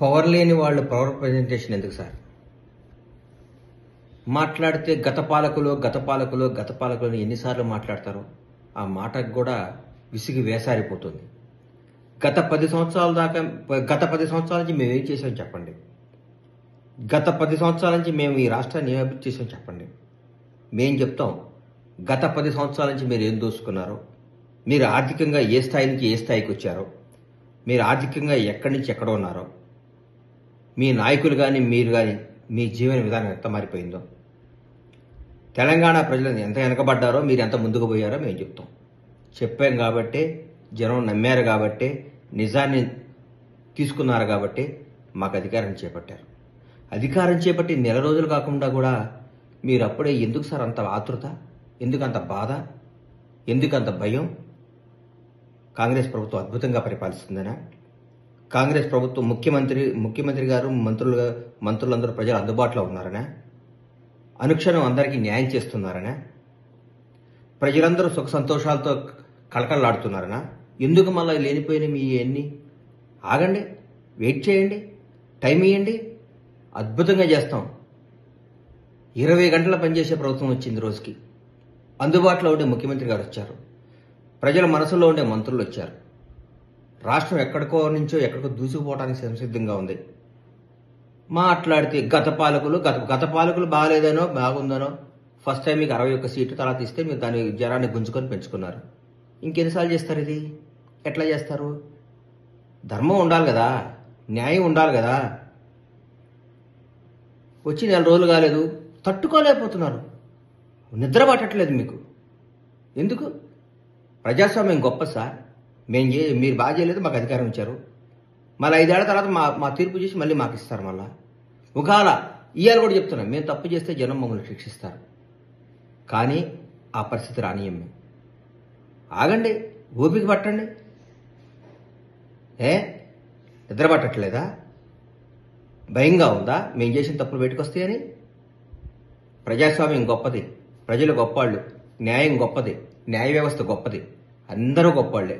Power లేని వాళ్ళు power presentation ఎందుకు సార్? మాట్లాడితే గత పాలకులు ఎన్నిసార్లు మాట్లాడతారో ఆ మాటకు కూడా విసిగి వేసారిపోతుంది. గత 10 సంవత్సరాల నుంచి మేము ఏం చేసాం చెప్పండి. గత 10 సంవత్సరాల నుంచి మేము ఈ రాష్ట్రాన్ని ఏం అభివృద్ధి చేసాం చెప్పండి. మేం చెప్తాం గత 10 సంవత్సరాల నుంచి మీరు ఏం దోసుకున్నారో, మీరు ఆర్థికంగా ఏ స్థాయి నుంచి ఏ స్థాయికి వచ్చారో, మీరు ఆర్థికంగా ఎక్కడి నుంచి ఎక్కడ ఉన్నారో, మీ నాయకులు కానీ మీరు కానీ మీ జీవన విధానం ఎంత మారిపోయిందో, తెలంగాణ ప్రజలు ఎంత వెనకబడ్డారో, మీరు ఎంత ముందుకు పోయారో మేము చెప్తాం. చెప్పాం కాబట్టే జనం నమ్మారు, కాబట్టే నిజాన్ని తీసుకున్నారు, కాబట్టి మాకు అధికారం చేపట్టారు. అధికారం చేపట్టి నెల రోజులు కాకుండా కూడా మీరు అప్పుడే ఎందుకు సార్ అంత ఆతృత, ఎందుకు అంత బాధ, ఎందుకు అంత భయం? కాంగ్రెస్ ప్రభుత్వం అద్భుతంగా పరిపాలిస్తుందనా? కాంగ్రెస్ ప్రభుత్వం ముఖ్యమంత్రి గారు మంత్రులందరూ ప్రజలు అందుబాటులో ఉన్నారనా? అనుక్షణం అందరికీ న్యాయం చేస్తున్నారనా? ప్రజలందరూ సుఖ సంతోషాలతో కళకళలాడుతున్నారనా? ఎందుకు మళ్ళీ లేనిపోయిన మీ ఎన్ని? ఆగండి, వెయిట్ చేయండి, టైం ఇవ్వండి, అద్భుతంగా చేస్తాం. 20 గంటల పనిచేసే ప్రభుత్వం వచ్చింది రోజుకి. అందుబాటులో ఉండే ముఖ్యమంత్రి గారు వచ్చారు, ప్రజల మనసులో ఉండే మంత్రులు వచ్చారు. రాష్ట్రం ఎక్కడికో దూసుకుపోవడానికి సంసిద్ధంగా ఉంది. మాట్లాడితే గత పాలకులు బాగాలేదనో బాగుందనో, ఫస్ట్ టైం మీకు 61 సీట్లు, తర్వాత ఇస్తే మీరు దాని జనాన్ని గుంజుకొని పెంచుకున్నారు. ఇంకెన్నిసార్లు చేస్తారు? ఇది ఎట్లా చేస్తారు? ధర్మం ఉండాలి కదా, న్యాయం ఉండాలి కదా. వచ్చి 4 రోజులు కాలేదు, తట్టుకోలేకపోతున్నారు, నిద్ర పట్టట్లేదు మీకు. ఎందుకు? ప్రజాస్వామ్యం గొప్ప సార్. మీరు బాగా చేయలేదు, మాకు అధికారం ఇచ్చారు, మళ్ళీ 5 ఏళ్ల తర్వాత మా తీర్పు చేసి మళ్ళీ మాకు ఇస్తారు. మళ్ళా ఒకవేళ ఇవాళ కూడా చెప్తున్నాం, మేము తప్పు చేస్తే జనం మమ్మల్ని శిక్షిస్తారు, కానీ ఆ పరిస్థితి రానియం మేము. ఆగండి, ఓపిక పట్టండి. నిద్ర పట్టట్లేదా? భయంగా ఉందా మేము చేసిన తప్పులు బయటకొస్తాయని? ప్రజాస్వామ్యం గొప్పది, ప్రజలు గొప్పవాళ్ళు, న్యాయం గొప్పది, న్యాయ వ్యవస్థ గొప్పది, అందరూ గొప్పవాళ్లే.